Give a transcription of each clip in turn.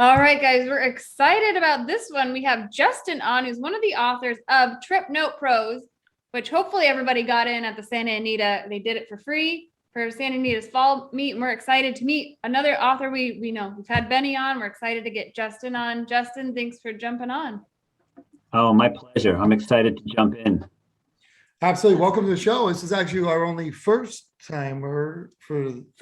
All right, guys, we're excited about this one. We have Justin on, who's one of the authors of Trip Note Pros, which hopefully everybody got in at the Santa Anita. They did it for free for Santa Anita's fall meet, and we're excited to meet another author. We know we've had Benny on. We're excited to get Justin on. Justin, thanks for jumping on. Oh, my pleasure. I'm excited to jump in. Absolutely. Welcome to the show. This is actually our only first timer for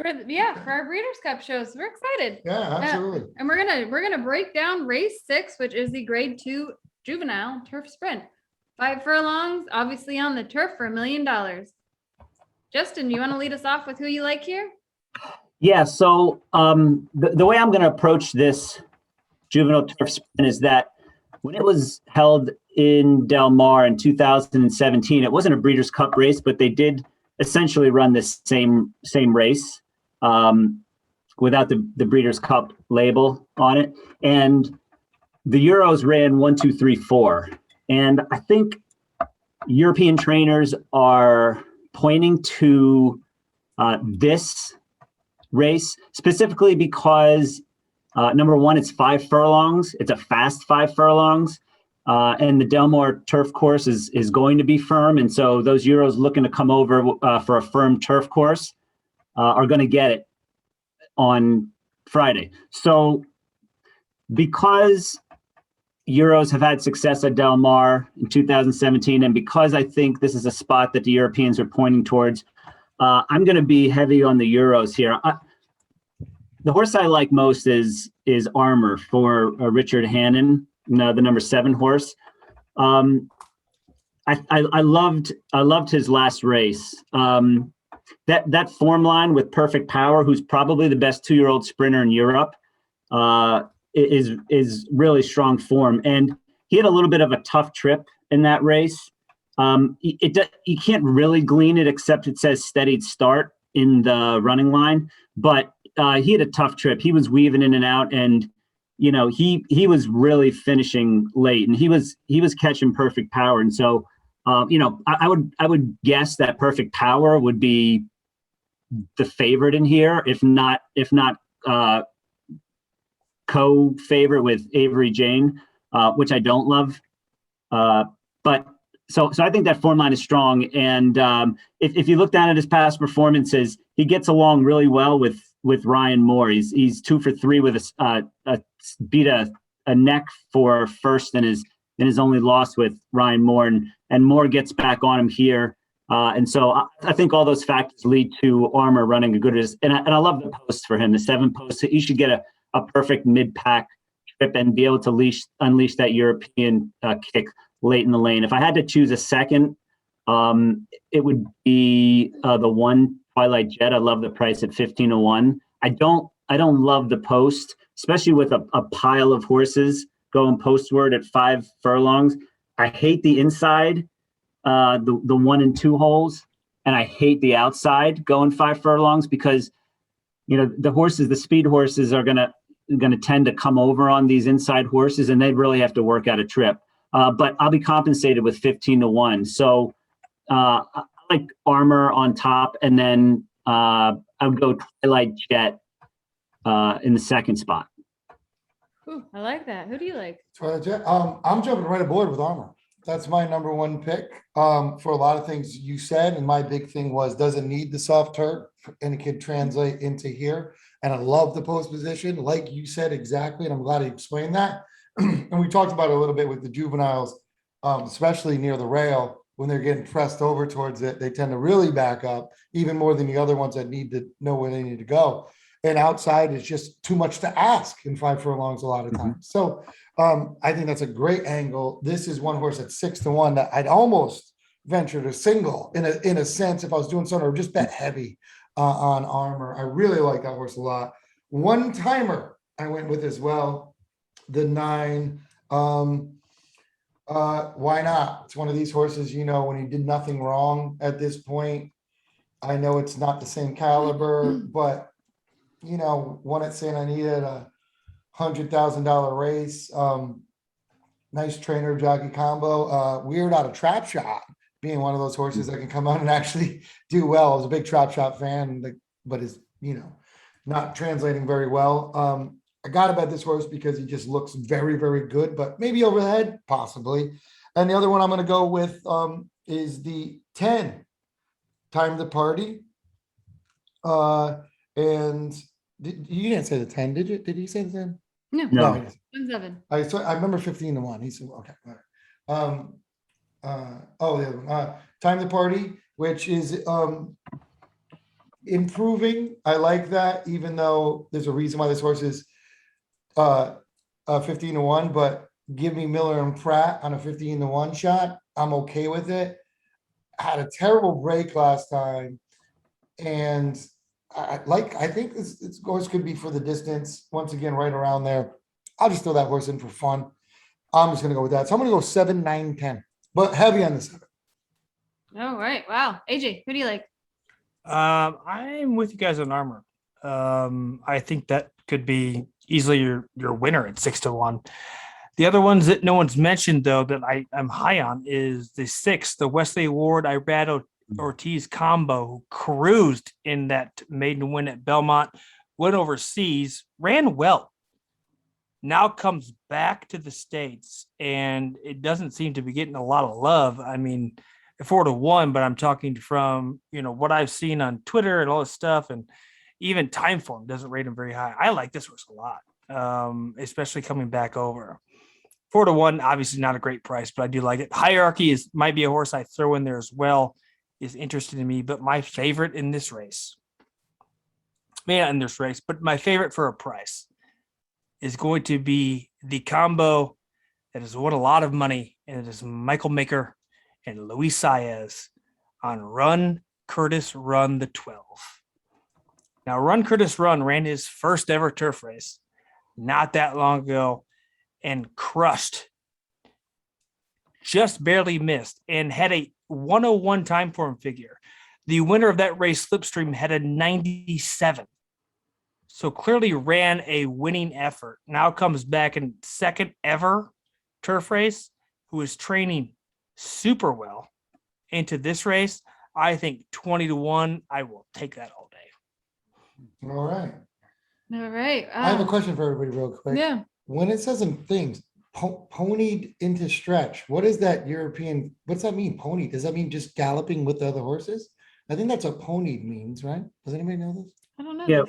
our Breeders' Cup shows. We're excited. Yeah, absolutely. And we're gonna break down race 6, which is the grade 2 juvenile turf sprint. 5 furlongs, obviously on the turf for $1 million. Justin, you want to lead us off with who you like here? Yeah, so the way I'm going to approach this juvenile turf sprint is that when it was held in Del Mar in 2017, it wasn't a Breeders' Cup race, but they did essentially run the same race without the Breeders' Cup label on it. And the Euros ran 1, 2, 3, 4. And I think European trainers are pointing to this race specifically because number one, it's 5 furlongs. It's a fast 5 furlongs. And the Del Mar turf course is going to be firm. And so those Euros looking to come over for a firm turf course are going to get it on Friday. So because Euros have had success at Del Mar in 2017, and because I think this is a spot that the Europeans are pointing towards, I'm going to be heavy on the Euros here. The horse I like most is Armor for Richard Hannon, the number 7 horse. I loved his last race. That form line with Perfect Power, who's probably the best 2-year-old sprinter in Europe, is really strong form. And he had a little bit of a tough trip in that race. You can't really glean it except it says steadied start in the running line, but he had a tough trip. He was weaving in and out, and he was really finishing late, and he was catching Perfect Power. And so I would guess that Perfect Power would be the favorite in here, if not co-favorite with Avery Jane, which I don't love. But so I think that form line is strong. And if you look down at his past performances, he gets along really well with Ryan Moore. He's 2 for 3 with beat a neck for first in his only loss with Ryan Moore, and Moore gets back on him here. And so I think all those factors lead to Armor running a good race. And I love the post for him, the 7 post. He should get a perfect mid-pack trip and be able to unleash that European kick late in the lane. If I had to choose a second, it would be the 1 Twilight Jet. I love the price at 15-1. I don't love the post, especially with a pile of horses going postward at 5 furlongs. I hate the inside, the 1 and 2 holes, and I hate the outside going 5 furlongs because the speed horses are gonna tend to come over on these inside horses, and they really have to work out a trip. But I'll be compensated with 15-1. So I like Armor on top, and then I would go Twilight Jet in the second spot. Ooh, I like that. Who do you like? Twilight Jet. I'm jumping right aboard with Armor. That's my number 1 pick for a lot of things you said. And my big thing was, does it need the soft turf? And it can translate into here. And I love the post position, like you said exactly. And I'm glad you explained that. And we talked about it a little bit with the juveniles, especially near the rail. When they're getting pressed over towards it, they tend to really back up even more than the other ones that need to know where they need to go. And outside is just too much to ask in 5 furlongs a lot of times. So I think that's a great angle. This is one horse at 6-1 that I'd almost venture to single in a sense if I was doing something, or just bet heavy on Armor. I really like that horse a lot. 1 timer I went with as well, the 9. Why not? It's one of these horses, when he did nothing wrong at this point. I know it's not the same caliber, but won at Santa Anita at a $100,000 race. Nice trainer jockey combo. Weird out of Trap Shot being one of those horses that can come out and actually do well. I was a big Trap Shot fan, but is not translating very well. I got to bet this horse because he just looks very, very good, but maybe overhead, possibly. And the other one I'm going to go with is the 10, Time to Party. And you didn't say the 10, did you? Did he say the 10? No. No. he didn't. 1-7. I remember 15-1. He said, okay. All right. The other one, Time to Party, which is improving. I like that, even though there's a reason why this horse is 15-1, but give me Miller and Pratt on a 15-1 shot. I'm okay with it. Had a terrible break last time. And I think this horse could be for the distance. Once again, right around there. I'll just throw that horse in for fun. I'm just going to go with that. So I'm going to go 7, 9, 10, but heavy on the 7. All right. Wow. AJ, who do you like? I'm with you guys on Armor. I think that could be easily your winner at 6-1. The other ones that no one's mentioned, though, that I'm high on is the 6, the Wesley Ward Irado Ortiz combo, who cruised in that maiden win at Belmont, went overseas, ran well. Now comes back to the States, and it doesn't seem to be getting a lot of love. I mean, 4-1, but I'm talking from, what I've seen on Twitter and all this stuff, and even Timeform doesn't rate him very high. I like this horse a lot, especially coming back over. 4-1, obviously not a great price, but I do like it. Hierarchy might be a horse I throw in there as well, is interested in me, but my favorite in this race, but my favorite for a price is going to be the combo that has won a lot of money, and it is Michael Maker and Luis Saez on Run Curtis Run the 12. Now, Run Curtis Run ran his first ever turf race not that long ago and crushed, just barely missed, and had a 101 time form figure. The winner of that race, Slipstream, had a 97. So clearly ran a winning effort. Now comes back in second ever turf race, who is training super well into this race. I think 20-1, I will take that all day. All right. All right. I have a question for everybody real quick. Yeah. When it says in things, ponied into stretch, what is that European? What's that mean? Pony? Does that mean just galloping with the other horses? I think that's what ponied means, right? Does anybody know this? I don't know. Yeah.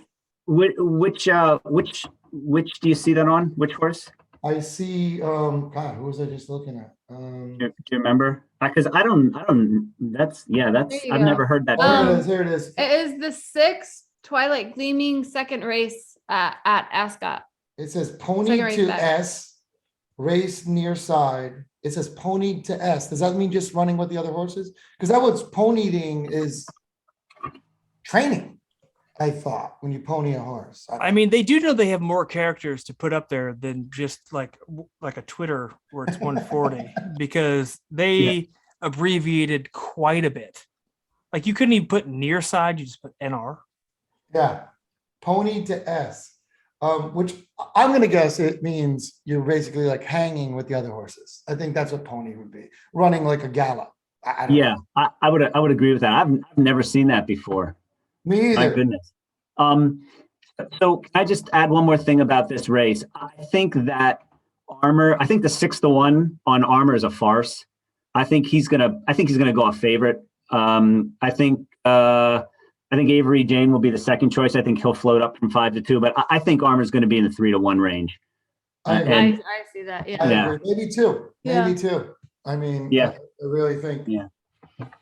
Which do you see that on? Which horse? I see, God, who was I just looking at? Do you remember? Because I don't, that's, There I've you go. never heard that. Here it is. It is the 6 Twilight Gleaming second race at Ascot. It says Second pony race to back. S, race near side. It says ponied to S. Does that mean just running with the other horses? Because that what's ponying is training, I thought, when you pony a horse. I mean, they do know they have more characters to put up there than just like a Twitter where it's 140 because they abbreviated quite a bit. Like you couldn't even put near side, you just put NR. Yeah, pony to S, which I'm gonna guess it means you're basically like hanging with the other horses. I think that's what pony would be, running like a gallop. I don't know. I would agree with that. I've never seen that before. Me My either. goodness. So can I just add one more thing about this race? I think that I think the 6-1 on Armor is a farce. I think he's gonna go a favorite. I think Avery Jane will be the second choice. I think he'll float up from 5-2, but I think Armor's going to be in the 3-1 range. I agree. And- I see that. I Yeah. agree. Maybe two. Yeah. Maybe two. I mean, Yeah. I really think. Yeah.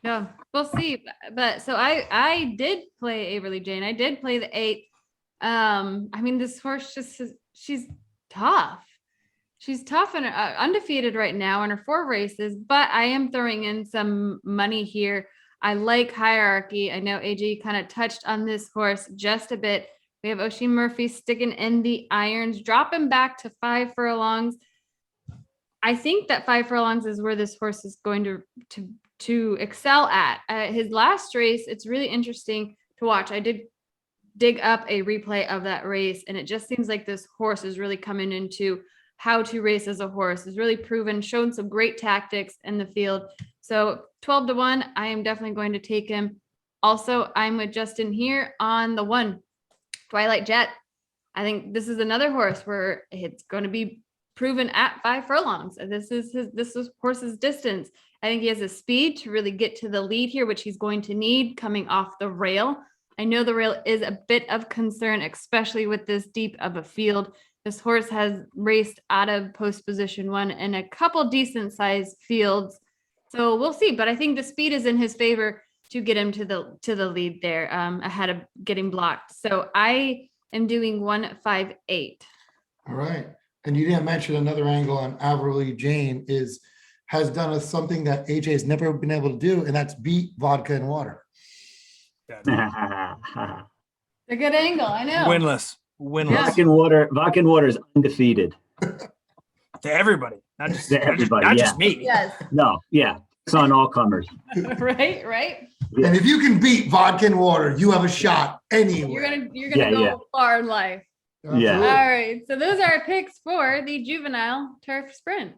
No, we'll see. But so I did play Averly Jane. I did play the 8. I mean, this horse she's tough. She's tough and undefeated right now in her 4 races, but I am throwing in some money here. I like Hierarchy. I know AJ kind of touched on this horse just a bit. We have Oshie Murphy sticking in the irons, dropping back to 5 furlongs. I think that 5 furlongs is where this horse is going to excel at. His last race, it's really interesting to watch. I did dig up a replay of that race, and it just seems like this horse is really coming into how to race as a horse. Is really proven, shown some great tactics in the field. So 12-1, I am definitely going to take him. Also, I'm with Justin here on the 1 Twilight Jet. I think this is another horse where it's going to be proven at 5 furlongs. This is horse's distance. I think he has the speed to really get to the lead here, which he's going to need coming off the rail. I know the rail is a bit of concern, especially with this deep of a field. This horse has raced out of post position 1 in a couple decent sized fields. So we'll see, but I think the speed is in his favor to get him to the lead there, ahead of getting blocked. So I am doing 158. All right. And you didn't mention another angle on Avery Jane has done something that AJ has never been able to do, and that's beat vodka and water. It's a good angle, I know. Winless. Yeah. Vodka and water is undefeated. To everybody, not just To everybody, not yeah. just me. Yes. No, yeah, it's on all comers. right. Yeah. And if you can beat vodka and water, you have a shot anywhere. You're gonna go Yeah. far in life. Yeah. All right. So those are our picks for the Juvenile Turf Sprint.